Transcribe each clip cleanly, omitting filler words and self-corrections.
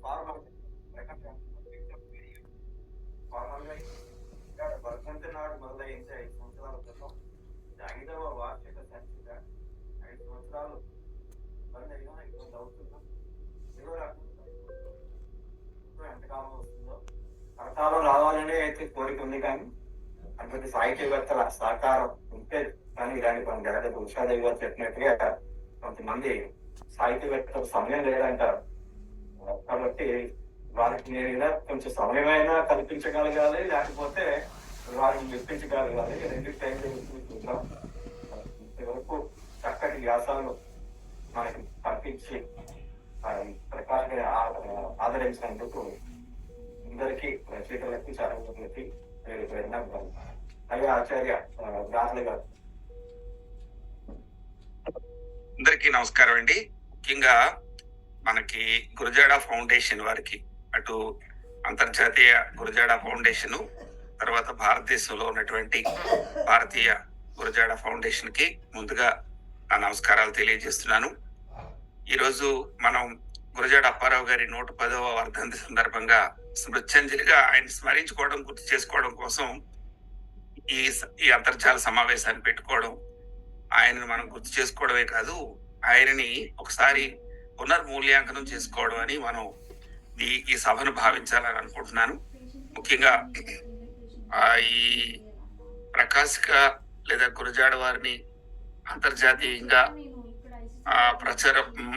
Formal ఫార్మల్గా వర్ధంతి నాడు మొదలైంది 5 సంవత్సరాల క్రితం. 5వ వార్షిక సంచిక 5 సంవత్సరాలు బందైనా ఇబ్బంది అవుతుందో ఏదో రకంగా ఎంతకాలం వస్తుందో కరకాలం రావాలనే అయితే కోరిక ఉంది. కానీ అటువంటి సాహిత్యవేత్తల సహకారం ఉంటే కానీ ఇలాంటి పని జరగదు. ఉషాదేవి గారు చెప్పినట్టుగా కొంతమంది సాహిత్యవేత్తలకు సమయం లేదంటారు. కాబట్టి వారికి నేను ఇలా కొంచెం సమయమైనా కల్పించగలగాలి, లేకపోతే వారిని మెప్పించగలగాలి. రెండు టైం చూద్దాం. ఇంతవరకు చక్కటి వ్యాసాలు మనకి పంపించి ప్రకాశ్ ఆదరించినందుకు అందరికీ రచయితలకి చదవలకి మీరు విన్నాం. అలాగే ఆచార్య రాహుల్ గారు అందరికీ నమస్కారం అండి. ముఖ్యంగా మనకి గురజాడ ఫౌండేషన్ వారికి, అటు అంతర్జాతీయ గురజాడ ఫౌండేషన్, తర్వాత భారతదేశంలో ఉన్నటువంటి భారతీయ గురజాడ ఫౌండేషన్ కి ముందుగా నా నమస్కారాలు తెలియజేస్తున్నాను. ఈరోజు మనం గురజాడ అప్పారావు గారి 110వ వర్ధంతి సందర్భంగా స్మృత్యంజలిగా ఆయన స్మరించుకోవడం, గుర్తు చేసుకోవడం కోసం ఈ అంతర్జాల సమావేశాన్ని పెట్టుకోవడం, ఆయనను మనం గుర్తు చేసుకోవడమే కాదు, ఆయనని ఒకసారి పునర్మూల్యాంకనం చేసుకోవడం అని మనం ఈ సభను భావించాలని అనుకుంటున్నాను. ముఖ్యంగా ఈ ప్రకాశిక లేదా గురజాడ వారిని అంతర్జాతీయంగా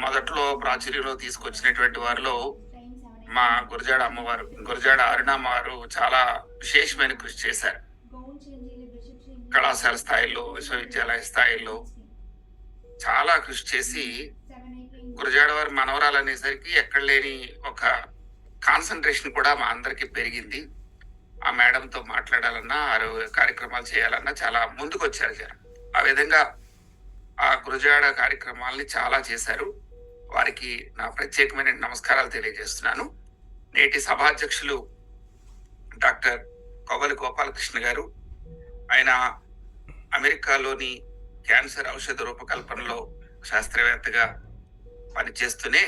మొదట్లో ప్రాచుర్యంలో తీసుకొచ్చినటువంటి వారిలో మా గురజాడ అమ్మవారు, గురజాడ అరుణమ్మ వారు చాలా విశేషమైన కృషి చేశారు. కళాశాల స్థాయిలో, విశ్వవిద్యాలయ స్థాయిలో చాలా కృషి చేసి గురజాడ వారి మనవరాలు అనేసరికి ఎక్కడ లేని ఒక కాన్సన్ట్రేషన్ కూడా మా అందరికి పెరిగింది. ఆ మేడంతో మాట్లాడాలన్నా, కార్యక్రమాలు చేయాలన్నా చాలా ముందుకు వచ్చారు జనం. ఆ విధంగా ఆ గురజాడ కార్యక్రమాలని చాలా చేశారు. వారికి నా ప్రత్యేకమైన నమస్కారాలు తెలియజేస్తున్నాను. నేటి సభాధ్యక్షులు డాక్టర్ కొవ్వలి గోపాలకృష్ణ గారు, ఆయన అమెరికాలోని క్యాన్సర్ ఔషధ రూపకల్పనలో శాస్త్రవేత్తగా పనిచేస్తూనే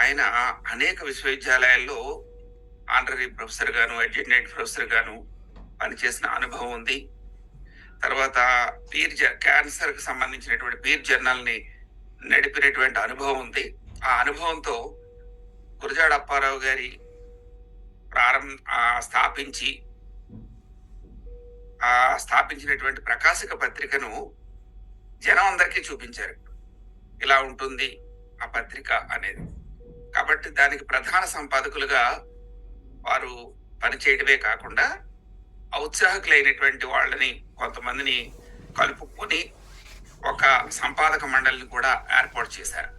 ఆయన అనేక విశ్వవిద్యాలయాల్లో ఆనరరీ ప్రొఫెసర్ గాను, అడ్జుటెంట్ ప్రొఫెసర్ గాను పనిచేసిన అనుభవం ఉంది. తర్వాత క్యాన్సర్ కి సంబంధించినటువంటి పీర్ జర్నల్ ని నడిపినటువంటి అనుభవం ఉంది. ఆ అనుభవంతో గురజాడ అప్పారావు గారి స్థాపించినటువంటి ప్రకాశిక పత్రికను జనం అందరికీ చూపించారు. ఇలా ఉంటుంది ఆ పత్రిక అనేది. కాబట్టి దానికి ప్రధాన సంపాదకులుగా వారు పనిచేయడమే కాకుండా ఔత్సాహకులైనటువంటి వాళ్ళని కొంతమందిని కలుపుకొని ఒక సంపాదక మండలిని కూడా ఏర్పాటు చేశారు.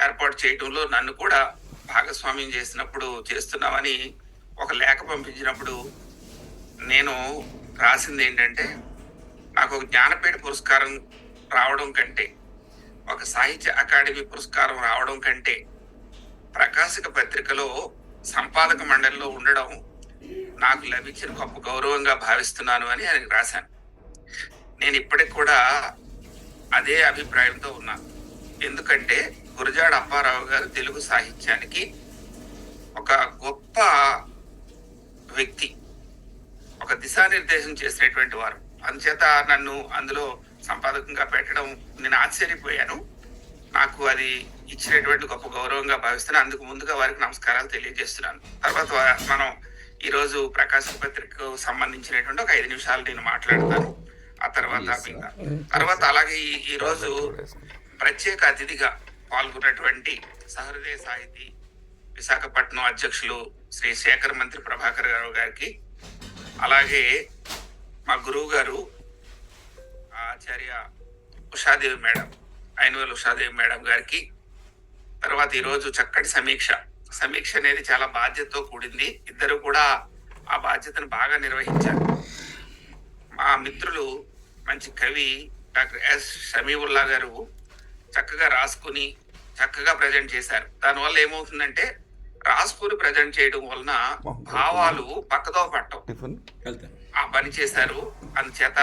ఏర్పాటు చేయడంలో నన్ను కూడా భాగస్వామ్యం చేస్తున్నామని ఒక లేఖ పంపించినప్పుడు నేను రాసింది ఏంటంటే, నాకు ఒక జ్ఞానపీఠ పురస్కారం రావడం కంటే, ఒక సాహిత్య అకాడమీ పురస్కారం రావడం కంటే ప్రకాశిక పత్రికలో సంపాదక మండలిలో ఉండడం నాకు లభించిన గొప్ప గౌరవంగా భావిస్తున్నాను అని ఆయనకు రాశాను. నేను ఇప్పటికి కూడా అదే అభిప్రాయంతో ఉన్నాను. ఎందుకంటే గురజాడ అప్పారావు గారు తెలుగు సాహిత్యానికి ఒక గొప్ప వ్యక్తి, ఒక దిశానిర్దేశం చేసినటువంటి వారు. అందుచేత నన్ను అందులో సంపాదకంగా పెట్టడం నేను ఆశ్చర్యపోయాను. నాకు అది ఇచ్చినటువంటి గొప్ప గౌరవంగా భావిస్తున్నాను. అందుకు ముందుగా వారికి నమస్కారాలు తెలియజేస్తున్నాను. తర్వాత మనం ఈరోజు ప్రకాశిక పత్రికకు సంబంధించినటువంటి ఒక 5 నిమిషాలు నేను మాట్లాడతాను. ఆ తర్వాత అలాగే ఈరోజు ప్రత్యేక అతిథిగా పాల్గొన్నటువంటి సహృదయ సాహితీ విశాఖపట్నం అధ్యక్షులు శ్రీ శేఖర్ మంత్రి ప్రభాకర్ రావు గారికి, అలాగే మా గురువు గారు ఆచార్య ఉషాదేవి మేడం, ఐనవేల్ ఉషాదేవి మేడం గారికి, తర్వాత ఈరోజు చక్కటి సమీక్ష అనేది చాలా బాధ్యతతో కూడింది. ఇద్దరు కూడా ఆ బాధ్యతను బాగా నిర్వహించారు. మా మిత్రులు మంచి కవి డాక్టర్ ఎస్ షమీవుల్లా గారు చక్కగా రాసుకుని చక్కగా ప్రజెంట్ చేశారు. దానివల్ల ఏమవుతుందంటే, రాసుకుని ప్రజెంట్ చేయడం వలన భావాలు పక్కదో పట్టవు, ఆ పని చేశారు. అందుచేత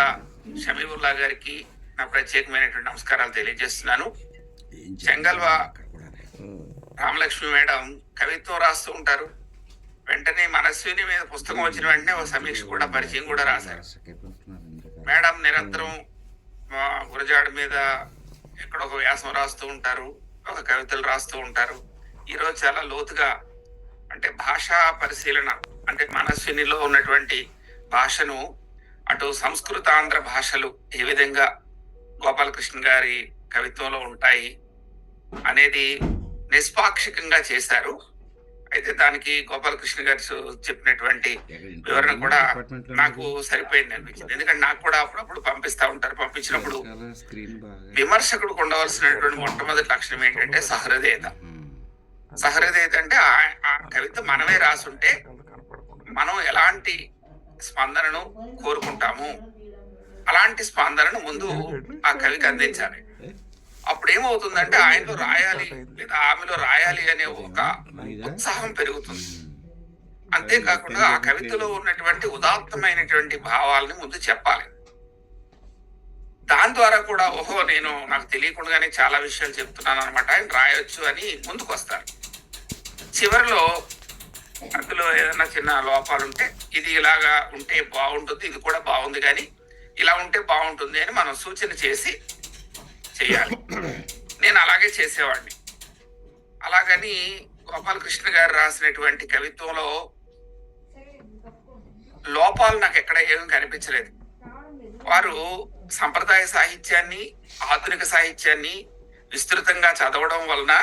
షమీవుల్లా గారికి నా ప్రత్యేకమైనటువంటి నమస్కారాలు తెలియజేస్తున్నాను. చెంగల్వా రామలక్ష్మి మేడం కవిత్వం రాస్తూ ఉంటారు. వెంటనే మనస్విని మీద పుస్తకం వచ్చిన వెంటనే ఒక సమీక్ష కూడా పరిచయం కూడా రాశారు. మేడం నిరంతరం గురజాడ మీద ఎక్కడ ఒక వ్యాసం రాస్తూ ఉంటారు, ఒక కవితలు రాస్తూ ఉంటారు. ఈరోజు చాలా లోతుగా అంటే భాషా పరిశీలన, అంటే మనస్వినిలో ఉన్నటువంటి భాషను అటు సంస్కృత ఆంధ్ర భాషలు ఏ విధంగా గోపాలకృష్ణ గారి కవిత్వంలో ఉంటాయి అనేది నిష్పాక్షికంగా చేశారు. అయితే దానికి గోపాలకృష్ణ గారు చెప్పినటువంటి వివరణ కూడా నాకు సరిపోయింది అనిపించింది. ఎందుకంటే నాకు కూడా అప్పుడప్పుడు పంపిస్తా ఉంటారు. పంపించినప్పుడు విమర్శకుడు ఉండవలసినటువంటి మొట్టమొదటి లక్షణం ఏంటంటే సహృదయత. సహృదయత అంటే ఆ కవిత మనమే రాసుంటే మనం ఎలాంటి స్పందనను కోరుకుంటాము అలాంటి స్పందనను ముందు ఆ కవికి అందించాలి. అప్పుడు ఏమవుతుందంటే ఆయనలో రాయాలి లేదా ఆమెలో రాయాలి అనే ఒక ఉత్సాహం పెరుగుతుంది. అంతేకాకుండా ఆ కవితలో ఉన్నటువంటి ఉదాత్తమైనటువంటి భావాలని ముందు చెప్పాలి. దాని ద్వారా కూడా ఓహో నేను నాకు తెలియకుండానే చాలా విషయాలు చెప్తున్నాను అనమాట, ఆయన రాయొచ్చు అని ముందుకు వస్తారు. చివరిలో అందులో ఏదైనా చిన్న లోపాలు ఉంటే ఇది ఇలాగా ఉంటే బాగుంటుంది, ఇది కూడా బాగుంది కానీ ఇలా ఉంటే బాగుంటుంది అని మనం సూచన చేసి చేయాలి. నేను అలాగే చేసేవాడిని. అలాగని గోపాలకృష్ణ గారు రాసినటువంటి కవిత్వంలో లోపాలు నాకు ఎక్కడ ఏమీ కనిపించలేదు. వారు సంప్రదాయ సాహిత్యాన్ని ఆధునిక సాహిత్యాన్ని విస్తృతంగా చదవడం వలన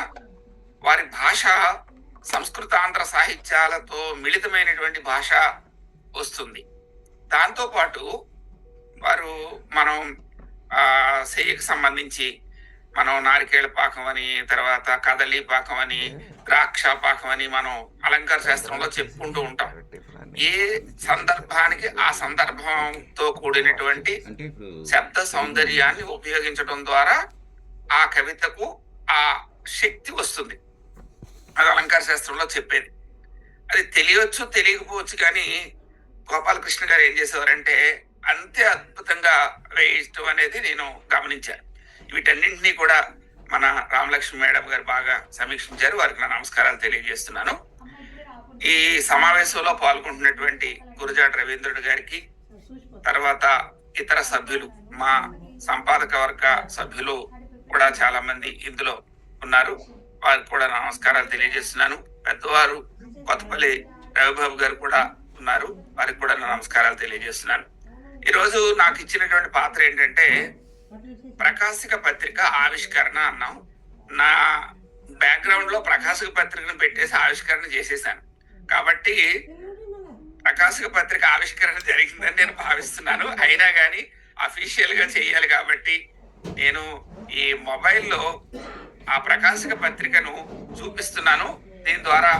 వారి భాష సంస్కృత ఆంధ్ర సాహిత్యాలతో మిళితమైనటువంటి భాష వస్తుంది. దాంతోపాటు వారు మనం సెయ్యకు సంబంధించి మనం నారికేళ పాకం అని, తర్వాత కదలి పాకం అని, ద్రాక్ష పాకం అని మనం అలంకార శాస్త్రంలో చెప్పుకుంటూ ఉంటాం. ఏ సందర్భానికి ఆ సందర్భంతో కూడినటువంటి శబ్ద సౌందర్యాన్ని ఉపయోగించడం ద్వారా ఆ కవితకు ఆ శక్తి వస్తుంది. అది అలంకార శాస్త్రంలో చెప్పేది. అది తెలియవచ్చు తెలియకపోవచ్చు కానీ గోపాలకృష్ణ గారు ఏం చేసేవారంటే అంతే అద్భుతంగా వేయటం అనేది నేను గమనించాను. వీటన్నింటినీ కూడా మన రామలక్ష్మి మేడం గారు బాగా సమీక్షించారు. వారికి నా నమస్కారాలు తెలియజేస్తున్నాను. ఈ సమావేశంలో పాల్గొంటున్నటువంటి గురజాడ రవీంద్రుడు గారికి, తర్వాత ఇతర సభ్యులు, మా సంపాదక వర్గ సభ్యులు కూడా చాలా మంది ఇందులో ఉన్నారు. వారికి కూడా నమస్కారాలు తెలియజేస్తున్నాను. పెద్దవారు కొత్తపల్లి రవిబాబు గారు కూడా ఉన్నారు. వారికి కూడా నమస్కారాలు తెలియజేస్తున్నాను. ఈరోజు నాకు ఇచ్చినటువంటి పాత్ర ఏంటంటే ప్రకాశిక పత్రిక ఆవిష్కరణ అన్నాం. నా బ్యాక్గ్రౌండ్ లో ప్రకాశిక పత్రికను పెట్టేసి ఆవిష్కరణ చేసేసాను. కాబట్టి ప్రకాశిక పత్రిక ఆవిష్కరణ జరిగిందని నేను భావిస్తున్నాను. అయినా కానీ అఫీషియల్ గా చేయాలి కాబట్టి నేను ఈ మొబైల్లో ఆ ప్రకాశిక పత్రికను చూపిస్తున్నాను. దీని ద్వారా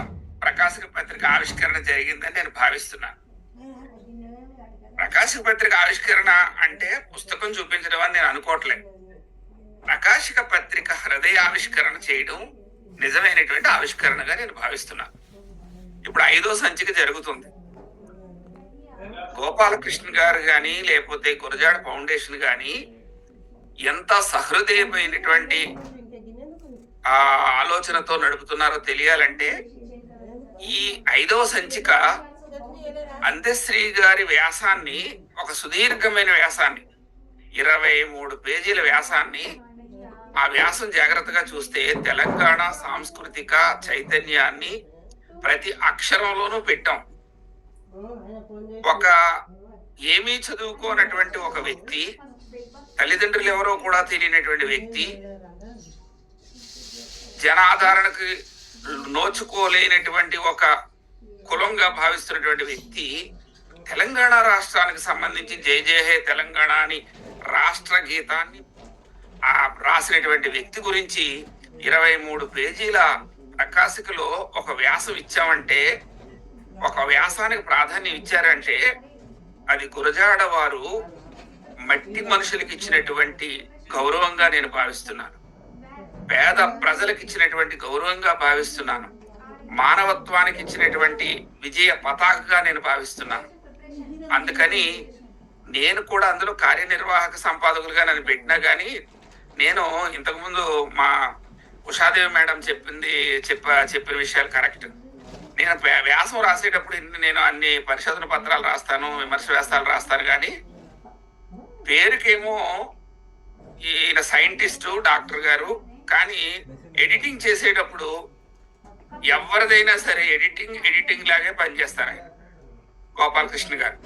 ప్రకాశిక పత్రిక ఆవిష్కరణ జరిగిందని నేను భావిస్తున్నాను. ప్రకాశిక పత్రిక ఆవిష్కరణ అంటే పుస్తకం చూపించడం అని నేను అనుకోవట్లేదు. ప్రకాశిక పత్రిక హృదయ ఆవిష్కరణ చేయడం నిజమైనటువంటి ఆవిష్కరణగా నేను భావిస్తున్నాను. ఇప్పుడు 5వ సంచిక జరుగుతుంది. గోపాలకృష్ణ గారు కానీ లేకపోతే గురజాడ ఫౌండేషన్ కానీ ఎంత సహృదయమైనటువంటి ఆ ఆలోచనతో నడుపుతున్నారో తెలియాలంటే ఈ 5వ సంచిక అందశ్రీ గారి వ్యాసాన్ని, ఒక సుదీర్ఘమైన వ్యాసాన్ని, 23 పేజీల వ్యాసాన్ని, ఆ వ్యాసం జాగ్రత్తగా చూస్తే తెలంగాణ సాంస్కృతిక చైతన్యాన్ని ప్రతి అక్షరంలోనూ పెట్టాం. ఒక ఏమీ చదువుకోనటువంటి ఒక వ్యక్తి, తల్లిదండ్రులు ఎవరో కూడా తెలియనటువంటి వ్యక్తి, జనాదరణకు నోచుకోలేనటువంటి ఒక కులంగా భావిస్తున్నటువంటి వ్యక్తి తెలంగాణ రాష్ట్రానికి సంబంధించి జై జయ హే తెలంగాణ అని రాష్ట్ర గీతాన్ని రాసినటువంటి వ్యక్తి గురించి 23 పేజీల ప్రకాశికలో ఒక వ్యాసం ఇచ్చామంటే, ఒక వ్యాసానికి ప్రాధాన్యం ఇచ్చారంటే అది గురజాడ వారు మట్టి మనుషులకి ఇచ్చినటువంటి గౌరవంగా నేను భావిస్తున్నాను. పేద ప్రజలకు ఇచ్చినటువంటి గౌరవంగా భావిస్తున్నాను. మానవత్వానికి ఇచ్చినటువంటి విజయ పతాకగా నేను భావిస్తున్నాను. అందుకని నేను కూడా అందులో కార్యనిర్వాహక సంపాదకులుగా నన్ను పెట్టినా కానీ నేను ఇంతకుముందు మా ఉషాదేవి మేడం చెప్పిన విషయాలు కరెక్ట్. నేను వ్యాసం రాసేటప్పుడు నేను అన్ని పరిశోధన పత్రాలు రాస్తాను, విమర్శ వ్యాసాలు రాస్తాను, కానీ పేరుకేమో ఈయన సైంటిస్టు డాక్టర్ గారు, కానీ ఎడిటింగ్ చేసేటప్పుడు ఎవరిదైనా సరే ఎడిటింగ్ లాగే పనిచేస్తారు ఆయన. గోపాలకృష్ణ గారు,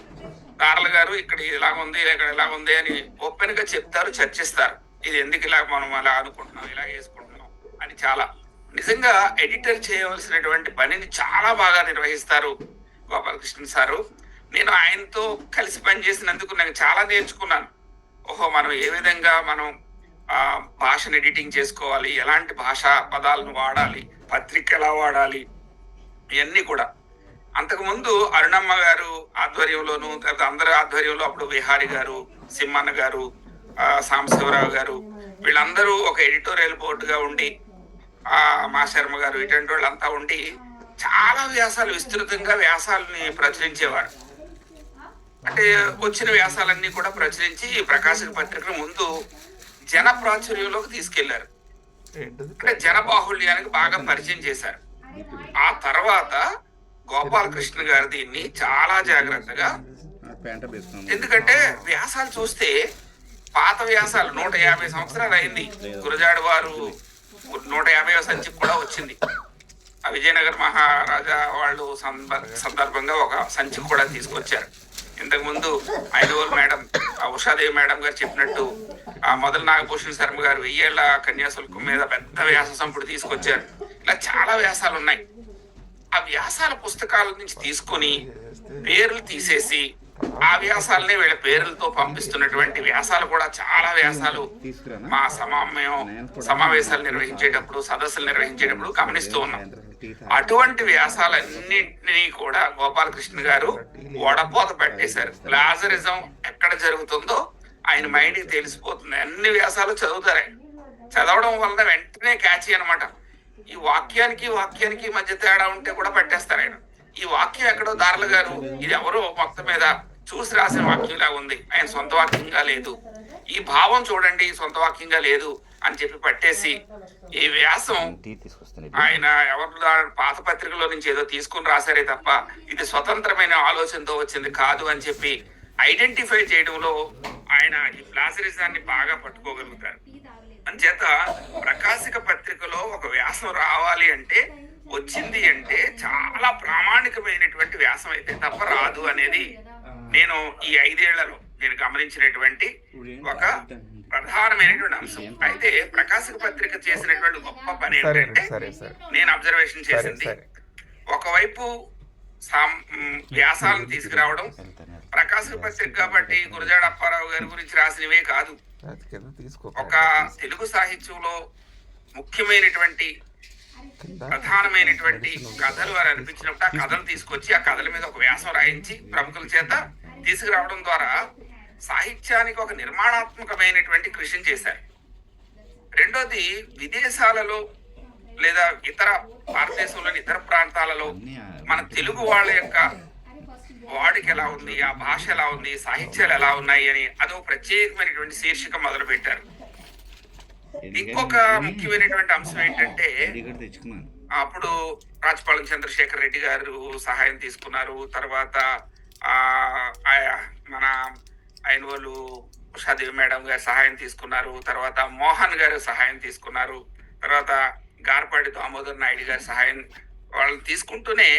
దార్ల గారు ఇక్కడ ఇలాగుంది ఇక్కడ ఇలాగుంది అని ఓపెన్ గా చెప్తారు, చర్చిస్తారు. ఇది ఎందుకు ఇలా మనం అలా అనుకుంటున్నాం, ఇలా వేసుకుంటున్నాం అని. చాలా నిజంగా ఎడిటర్ చేయవలసినటువంటి పనిని చాలా బాగా నిర్వహిస్తారు గోపాలకృష్ణ సారు. నేను ఆయనతో కలిసి పనిచేసినందుకు నేను చాలా నేర్చుకున్నాను. ఓహో, మనం ఏ విధంగా మనం భాషను ఎడిటింగ్ చేసుకోవాలి, ఎలాంటి భాషా పదాలను వాడాలి, పత్రిక ఎలా వాడాలి, ఇవన్నీ కూడా. అంతకుముందు అరుణమ్మ గారు ఆధ్వర్యంలోను, తర్వాత అందరి ఆధ్వర్యంలో అప్పుడు విహారి గారు, సింహన్న గారు, సాంబశివరావు గారు, వీళ్ళందరూ ఒక ఎడిటోరియల్ బోర్డుగా ఉండి, మా శర్మ గారు, ఇటువంటి వాళ్ళంతా ఉండి చాలా వ్యాసాలు, విస్తృతంగా వ్యాసాలని ప్రచురించేవారు. అంటే వచ్చిన వ్యాసాలన్నీ కూడా ప్రచురించి ప్రకాశక పత్రికను ముందు జన ప్రాచుర్యంలోకి తీసుకెళ్లారు. అంటే జన బాహుళ్యానికి బాగా పరిచయం చేశారు. ఆ తర్వాత గోపాలకృష్ణ గారు దీన్ని చాలా జాగ్రత్తగా, ఎందుకంటే వ్యాసాలు చూస్తే పాత వ్యాసాలు 150 సంవత్సరాలు అయింది. గురజాడ వారు 150వ సంచికి కూడా వచ్చింది. ఆ విజయనగర మహారాజా వాళ్ళు సందర్భంగా ఒక సంచికి కూడా తీసుకొచ్చారు. ఇంతకు ముందు ఐదోల్ మేడం, ఉషాదేవి మేడం గారు చెప్పినట్టు ఆ మొదలు నాగభూషణ్ శర్మ గారు 1000 ఏళ్ల కన్యాశుల్కం మీద పెద్ద వ్యాస సంపుడు తీసుకొచ్చారు. ఇలా చాలా వ్యాసాలు ఉన్నాయి. ఆ వ్యాసాల పుస్తకాల నుంచి తీసుకొని పేర్లు తీసేసి ఆ వ్యాసాలనే వీళ్ళ పేర్లతో పంపిస్తున్నటువంటి వ్యాసాలు కూడా చాలా వ్యాసాలు మా సమావేశాలు నిర్వహించేటప్పుడు, సదస్సులు నిర్వహించేటప్పుడు గమనిస్తూ ఉన్నాం. అటువంటి వ్యాసాలన్నింటినీ కూడా గోపాలకృష్ణ గారు వడపోత పెట్టేశారు. ప్లాజరిజం ఎక్కడ జరుగుతుందో ఆయన మైండ్కి తెలిసిపోతుంది. అన్ని వ్యాసాలు చదువుతారు. చదవడం వలన వెంటనే క్యాచీ అనమాట. ఈ వాక్యానికి మధ్య తేడా ఉంటే కూడా పట్టేస్తారు ఆయన. ఈ వాక్యం ఎక్కడో దార్ల గారు, ఇది ఎవరో మొత్తం మీద చూసి రాసిన వాక్యంలా ఉంది, ఆయన సొంత వాక్యంగా లేదు, ఈ భావం చూడండి సొంత వాక్యంగా లేదు అని చెప్పి పట్టేసి ఈ వ్యాసం ఆయన ఎవరు పాత పత్రికలో నుంచి ఏదో తీసుకుని రాశారే తప్ప ఇది స్వతంత్రమైన ఆలోచనతో వచ్చింది కాదు అని చెప్పి ఐడెంటిఫై చేయడంలో ఆయన ఈ ప్లాజరిజాన్ని బాగా పట్టుకోగలుగుతారు. అంచేత ప్రకాశిక పత్రికలో ఒక వ్యాసం రావాలి అంటే, వచ్చింది అంటే చాలా ప్రామాణికమైనటువంటి వ్యాసం అయితే తప్ప రాదు అనేది నేను ఈ 5 ఏళ్లలో నేను గమనించినటువంటి ఒక ప్రధానమైనటువంటి అంశం. అయితే ప్రకాశిక పత్రిక చేసినటువంటి గొప్ప పని ఏంటంటే, నేను అబ్జర్వేషన్ చేసింది, ఒకవైపు వ్యాసాలను తీసుకురావడం. ప్రకాశిక పత్రిక కాబట్టి గురజాడ అప్పారావు గారి గురించి రాసినవే కాదు, ఒక తెలుగు సాహిత్యంలో ముఖ్యమైనటువంటి ప్రధానమైనటువంటి కథలు వారు అనిపించినప్పుడు ఆ కథలు తీసుకొచ్చి ఆ కథల మీద ఒక వ్యాసం రాయించి ప్రముఖుల చేత తీసుకురావడం ద్వారా సాహిత్యానికి ఒక నిర్మాణాత్మకమైనటువంటి కృషి చేశారు. రెండోది, విదేశాలలో లేదా ఇతర భారతదేశంలోని ఇతర ప్రాంతాలలో మన తెలుగు వాళ్ళ యొక్క వాడికి ఎలా ఉంది, ఆ భాష ఎలా ఉంది, సాహిత్యాలు ఎలా ఉన్నాయి అని అదో ప్రత్యేకమైనటువంటి శీర్షిక మొదలు పెట్టారు. ఇంకొక ముఖ్యమైనటువంటి అంశం ఏంటంటే, అప్పుడు రాజపాలెం చంద్రశేఖర్ రెడ్డి గారు సహాయం తీసుకున్నారు. తర్వాత మన ఆయన వాళ్ళు ఉషాదేవి మేడం గారు సహాయం తీసుకున్నారు. తర్వాత మోహన్ గారు సహాయం తీసుకున్నారు. తర్వాత గార్పాటి దామోదర్ నాయుడు గారి సహాయం వాళ్ళని తీసుకుంటూనే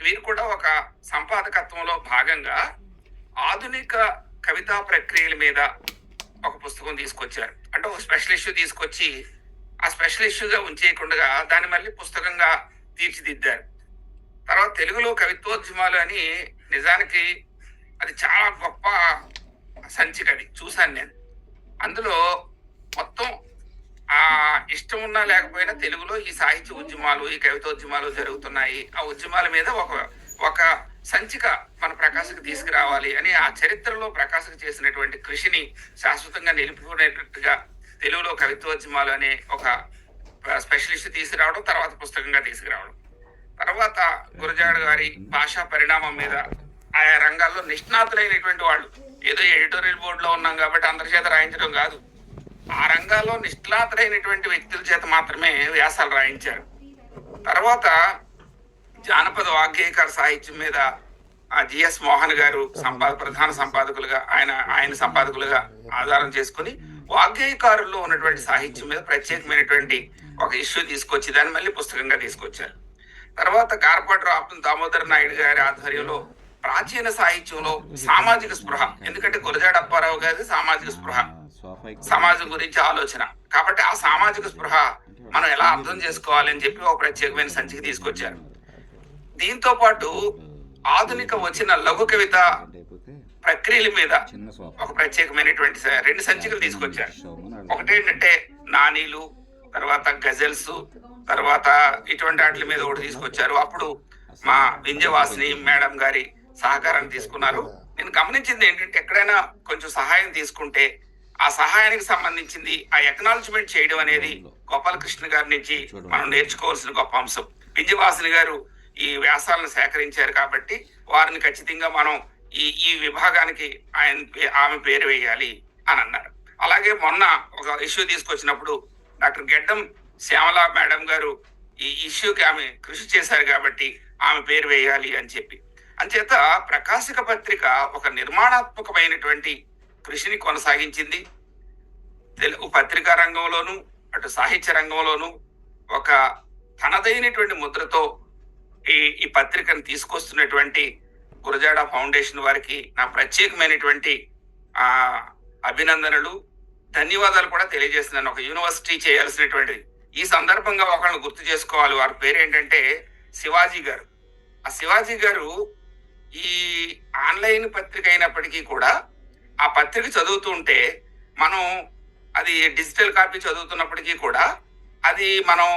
వీరు కూడా ఒక సంపాదకత్వంలో భాగంగా ఆధునిక కవితా ప్రక్రియల మీద ఒక పుస్తకం తీసుకొచ్చారు. అంటే ఒక స్పెషల్ ఇష్యూ తీసుకొచ్చి ఆ స్పెషల్ ఇష్యూగా ఉంచేయకుండా దాన్ని మళ్ళీ పుస్తకంగా తీర్చిదిద్దారు. తర్వాత తెలుగులో కవిత్వోద్యమాలు అని, నిజానికి అది చాలా గొప్ప సంచిక, అది చూశాను నేను. అందులో మొత్తం ఆ ఇష్టం ఉన్నా లేకపోయినా తెలుగులో ఈ సాహిత్య ఉద్యమాలు, ఈ కవితోద్యమాలు జరుగుతున్నాయి, ఆ ఉద్యమాల మీద ఒక సంచిక మన ప్రకాశకు తీసుకురావాలి అని, ఆ చరిత్రలో ప్రకాశకు చేసినటువంటి కృషిని శాశ్వతంగా నిలుపుకునేటట్టుగా తెలుగులో కవిత్వోద్యమాలు అనే ఒక స్పెషలిస్ట్ తీసుకురావడం, తర్వాత పుస్తకంగా తీసుకురావడం. తర్వాత గురజాడ గారి భాషా పరిణామం మీద ఆయా రంగాల్లో నిష్ణాతులైనటువంటి వాళ్ళు, ఏదో ఎడిటోరియల్ బోర్డులో ఉన్నాం కాబట్టి అందరి చేత రాయించడం కాదు, ఆ రంగాల్లో నిష్ణాతులైనటువంటి వ్యక్తుల చేత మాత్రమే వ్యాసాలు రాయించారు. తర్వాత జానపద వాగ్గేయకార సాహిత్యం మీద జిఎస్ మోహన్ గారు ప్రధాన సంపాదకులుగా ఆయన సంపాదకులుగా ఆధారం చేసుకుని వాగ్గేయకారుల్లో ఉన్నటువంటి సాహిత్యం మీద ప్రత్యేకమైనటువంటి ఒక ఇష్యూ తీసుకొచ్చి దాన్ని మళ్ళీ పుస్తకంగా తీసుకొచ్చారు. తర్వాత గార్పాటి దామోదర నాయుడు గారి ఆధ్వర్యంలో ప్రాచీన సాహిత్యంలో సామాజిక స్పృహ, ఎందుకంటే గురజాడ అప్పారావు గారి సామాజిక స్పృహ, సమాజం గురించి ఆలోచన, కాబట్టి ఆ సామాజిక స్పృహ మనం ఎలా అర్థం చేసుకోవాలని చెప్పి ఒక ప్రత్యేకమైన సంచిక తీసుకొచ్చారు. దీంతో పాటు ఆధునిక వచ్చిన లఘు కవిత ప్రక్రియల మీద ఒక ప్రత్యేకమైనటువంటి 2 సంచికలు తీసుకొచ్చారు. ఒకటి ఏంటంటే నానీలు, తర్వాత గజల్స్, తర్వాత ఇటువంటి వాటి మీద ఒకటి తీసుకొచ్చారు. అప్పుడు మా వింజవాసిని మేడం గారి సహకారాన్ని తీసుకున్నారు. నేను గమనించింది ఏంటంటే ఎక్కడైనా కొంచెం సహాయం తీసుకుంటే ఆ సహాయానికి సంబంధించింది ఆ ఎక్నాలజ్మెంట్ చేయడం అనేది గోపాలకృష్ణ గారి నుంచి మనం నేర్చుకోవాల్సిన గొప్ప అంశం. వింజవాసిని గారు ఈ వ్యాసాలను సేకరించారు కాబట్టి వారిని ఖచ్చితంగా మనం ఈ విభాగానికి ఆమె పేరు వేయాలి అని అన్నారు. అలాగే మొన్న ఒక ఇష్యూ తీసుకొచ్చినప్పుడు డాక్టర్ గెడ్డం శ్యామల మేడం గారు ఈ ఇష్యూకి ఆమె కృషి చేశారు కాబట్టి ఆమె పేరు వేయాలి అని చెప్పి, అంచేత ప్రకాశిక పత్రిక ఒక నిర్మాణాత్మకమైనటువంటి కృషిని కొనసాగించింది. తెలుగు పత్రికా రంగంలోను అటు సాహిత్య రంగంలోను ఒక తనదైనటువంటి ముద్రతో ఈ పత్రికను తీసుకొస్తున్నటువంటి గురజాడ ఫౌండేషన్ వారికి నా ప్రత్యేకమైనటువంటి అభినందనలు, ధన్యవాదాలు కూడా తెలియజేస్తున్నాను. ఒక యూనివర్సిటీ చేయాల్సినటువంటిది. ఈ సందర్భంగా ఒకళ్ళని గుర్తు చేసుకోవాలి. వారి పేరు ఏంటంటే శివాజీ గారు. ఆ శివాజీ గారు ఈ ఆన్లైన్ పత్రిక అయినప్పటికీ కూడా ఆ పత్రిక చదువుతుంటే మనం అది డిజిటల్ కాపీ చదువుతున్నప్పటికీ కూడా అది మనం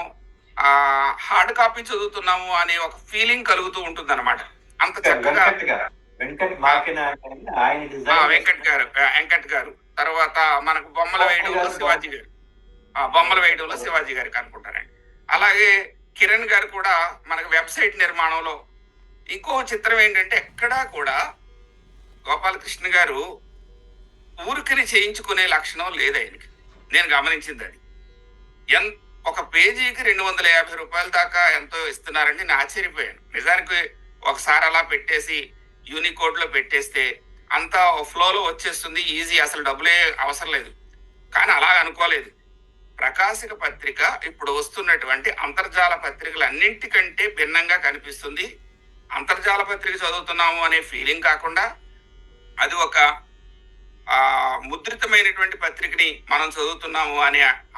హార్డ్ కాపీ చదువుతున్నాము అనే ఒక ఫీలింగ్ కలుగుతూ ఉంటుంది అనమాట. అంత చక్కగా వెంకట్ గారు, తర్వాత మనకు బొమ్మల వేయడంలో శివాజీ గారికి అనుకుంటారండి. అలాగే కిరణ్ గారు కూడా మనకు వెబ్సైట్ నిర్మాణంలో. ఇంకో చిత్రం ఏంటంటే ఎక్కడా కూడా గోపాలకృష్ణ గారు ఊరికని చేయించుకునే లక్షణం లేదు ఆయనకి. నేను గమనించింది అది. ఒక పేజీకి 250 రూపాయల దాకా ఎంతో ఇస్తున్నారండి. నేను ఆశ్చర్యపోయాను. నిజానికి ఒకసారి అలా పెట్టేసి యూనికోడ్ లో పెట్టేస్తే అంతా ఫ్లోలో వచ్చేస్తుంది, ఈజీ, అసలు డబ్బులే అవసరం లేదు. కానీ అలా అనుకోలేదు. ప్రకాశిక పత్రిక ఇప్పుడు వస్తున్నటువంటి అంతర్జాల పత్రికలన్నింటికంటే భిన్నంగా కనిపిస్తుంది. అంతర్జాల పత్రిక చదువుతున్నాము అనే ఫీలింగ్ కాకుండా అది ఒక ముద్రితమైనటువంటి పత్రికని మనం చదువుతున్నాము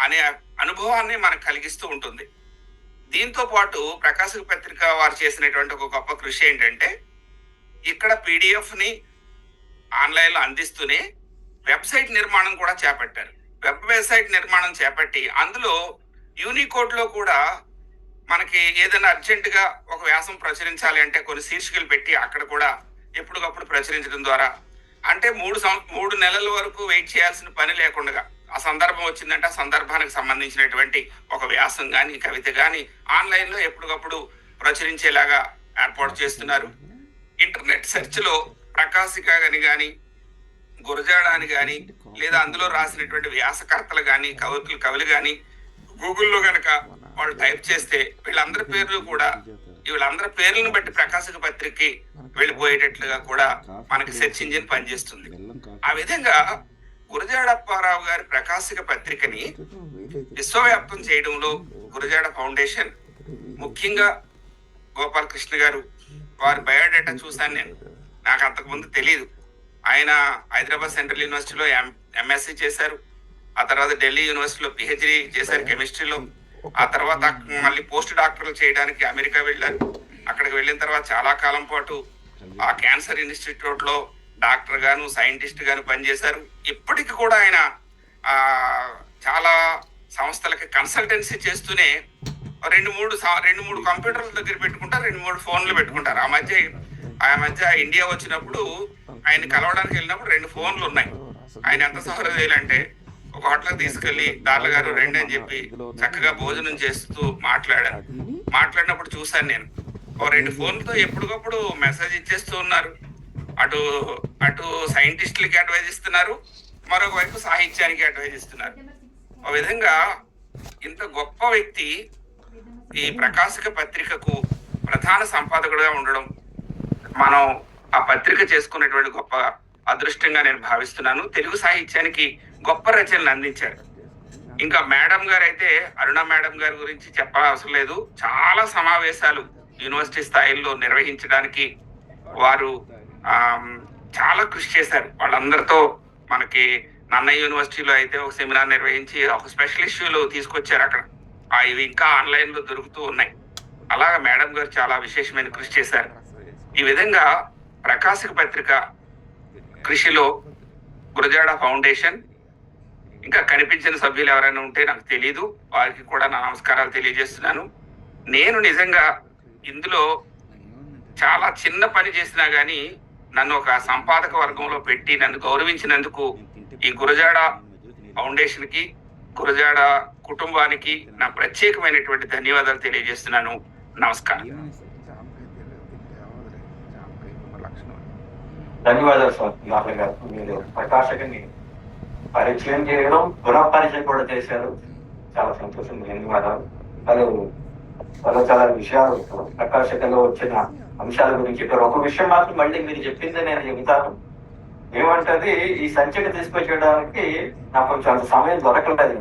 అనే అనుభవాన్ని మనకు కలిగిస్తూ ఉంటుంది. దీంతో పాటు ప్రకాశిక పత్రిక వారు చేసినటువంటి ఒక గొప్ప కృషి ఏంటంటే ఇక్కడ పీడిఎఫ్ని ఆన్లైన్లో అందిస్తూనే వెబ్సైట్ నిర్మాణం కూడా చేపట్టారు. వెబ్సైట్ నిర్మాణం చేపట్టి అందులో యూనికోడ్లో కూడా మనకి ఏదైనా అర్జెంటుగా ఒక వ్యాసం ప్రచురించాలి అంటే కొన్ని శీర్షికలు పెట్టి అక్కడ కూడా ఎప్పటికప్పుడు ప్రచురించడం ద్వారా అంటే 3 నెలల వరకు వెయిట్ చేయాల్సిన పని లేకుండా ఆ సందర్భం వచ్చిందంటే ఆ సందర్భానికి సంబంధించినటువంటి ఒక వ్యాసం కానీ కవిత కానీ ఆన్లైన్లో ఎప్పటికప్పుడు ప్రచురించేలాగా ఏర్పాటు చేస్తున్నారు. ఇంటర్నెట్ సెర్చ్లో ప్రకాశిక అని కానీ గురజాడ అని కానీ లేదా అందులో రాసినటువంటి వ్యాసకర్తలు కానీ కవులు కానీ గూగుల్లో కనుక వాళ్ళు టైప్ చేస్తే వీళ్ళందరి పేర్లను బట్టి ప్రకాశిక పత్రికకి వెళ్ళిపోయేటట్లుగా కూడా మనకి సెర్చ్ ఇంజిన్ పనిచేస్తుంది. ఆ విధంగా గురజాడ అప్పారావు గారి ప్రకాశిక పత్రికని విశ్వవ్యాప్తం చేయడంలో గురజాడ ఫౌండేషన్, ముఖ్యంగా గోపాలకృష్ణ గారు, వారి బయోడేటా చూశాను నేను. నాకు అంతకుముందు తెలియదు. ఆయన హైదరాబాద్ సెంట్రల్ యూనివర్సిటీలో ఎంఎస్సీ చేశారు. ఆ తర్వాత ఢిల్లీ యూనివర్సిటీలో పిహెచ్డి చేశారు కెమిస్ట్రీలో. ఆ తర్వాత మళ్ళీ పోస్ట్ డాక్టర్లు చేయడానికి అమెరికా వెళ్ళారు. అక్కడికి వెళ్ళిన తర్వాత చాలా కాలం పాటు ఆ క్యాన్సర్ ఇన్స్టిట్యూట్ లో డాక్టర్ గాను సైంటిస్ట్ గాను పనిచేశారు. ఇప్పటికి కూడా ఆయన చాలా సంస్థలకి కన్సల్టెన్సీ చేస్తూనే 2-3 కంప్యూటర్ల దగ్గర పెట్టుకుంటారు, 2-3 ఫోన్లు పెట్టుకుంటారు. ఆ మధ్య ఇండియా వచ్చినప్పుడు ఆయన కలవడానికి వెళ్ళినప్పుడు 2 ఫోన్లు ఉన్నాయి. ఆయన ఎంత సహృదయులంటే ఒక హోటల్కి తీసుకెళ్లి దార్ల గారు రండి అని చెప్పి చక్కగా భోజనం చేస్తూ మాట్లాడినప్పుడు చూశాను నేను. 2 ఫోన్లతో ఎప్పటికప్పుడు మెసేజ్ ఇచ్చేస్తూ ఉన్నారు. అటు సైంటిస్టులకి అడ్వైజ్ ఇస్తున్నారు, మరొక వైపు సాహిత్యానికి అడ్వైజ్ ఇస్తున్నారు. ఆ విధంగా ఇంత గొప్ప వ్యక్తి ఈ ప్రకాశక పత్రికకు ప్రధాన సంపాదకుడుగా ఉండడం మనం ఆ పత్రిక చేసుకున్నటువంటి గొప్ప అదృష్టంగా నేను భావిస్తున్నాను. తెలుగు సాహిత్యానికి గొప్ప రచనలు అందించారు. ఇంకా మేడం గారు అయితే, అరుణ మేడం గారి గురించి చెప్పనవసరం లేదు. చాలా సమావేశాలు యూనివర్సిటీ స్థాయిలో నిర్వహించడానికి వారు చాలా కృషి చేశారు. వాళ్ళందరితో మనకి నన్నయ్య యూనివర్సిటీలో అయితే ఒక సెమినార్ నిర్వహించి ఒక స్పెషల్ ఇష్యూలు తీసుకొచ్చారు. అక్కడ ఇవి ఇంకా ఆన్లైన్ లో దొరుకుతూ ఉన్నాయి. అలాగా మేడం గారు చాలా విశేషమైన కృషి చేశారు. ఈ విధంగా ప్రకాశక పత్రిక కృషిలో గురజాడ ఫౌండేషన్, ఇంకా కనిపించిన సభ్యులు ఎవరైనా ఉంటే నాకు తెలీదు, వారికి కూడా నా నమస్కారాలు తెలియజేస్తున్నాను. నేను నిజంగా ఇందులో చాలా చిన్న పని చేసినా గానీ నన్ను ఒక సంపాదక వర్గంలో పెట్టి నన్ను గౌరవించినందుకు ఈ గురజాడ ఫౌండేషన్ కి, గురజాడ కుటుంబానికి నా ప్రత్యేకమైనటువంటి ధన్యవాదాలు తెలియజేస్తున్నాను. నమస్కారం. ధన్యవాదాలు సార్. లాభం గారు, మీరు ప్రకాశకని పరిచయం చేయడం, పునఃపరిచయం కూడా చేశారు. చాలా సంతోషం. ధన్యవాదాలు. చాలా విషయాలు ప్రకాశకంలో వచ్చిన అంశాల గురించి చెప్పారు. ఒక విషయం మాత్రం మళ్ళీ మీరు చెప్పిందే నేను చెబుతాను. ఏమంటది, ఈ సంచిక తీసుకొచ్చేయడానికి నాకు కొంచెం అంత సమయం దొరకలేదు.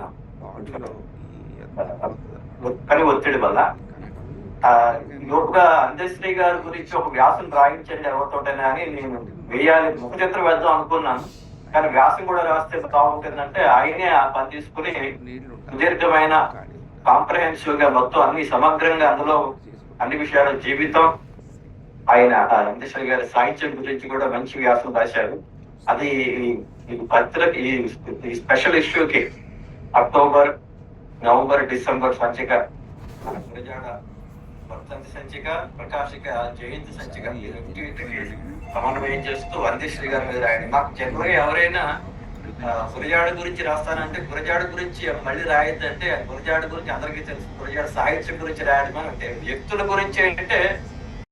కానీ ఒత్తిడి వల్ల లోపుగా అందశ్రీ గారి గురించి ఒక వ్యాసం రాయించండి ఎవరితోటైనా అని నేను వేయాలి, ముఖచిత్రం వేద్దాం అనుకున్నాను. కానీ వ్యాసం కూడా రాస్తే బాగుంటుందంటే ఆయనే ఆ పని తీసుకుని సుదీర్ఘమైన కాంప్రహెన్సివ్ గా మొత్తం అన్ని సమగ్రంగా అందులో అన్ని విషయాల జీవితం, ఆయన అందశ్రీ గారి సాహిత్యం గురించి కూడా మంచి వ్యాసం రాశారు. అది ఈ పత్రిక ఈ స్పెషల్ ఇష్యూకి అక్టోబర్, నవంబర్, డిసెంబర్ సంచిక, గురజాడ వర్ధంతి సంచిక, ప్రకాశిక జయంతి సంచిక ఈ రెండింటికి సమన్వయం చేస్తూ అందశ్రీ గారి మీద రాయండి. నాకు జనరల్ గా ఎవరైనా గురజాడ గురించి రాస్తానంటే గురజాడ గురించి మళ్ళీ రాయొద్దంటే, గురజాడ గురించి అందరికీ తెలుసు, గురజాడ సాహిత్యం గురించి రాయడం అంటే వ్యక్తుల గురించి ఏంటంటే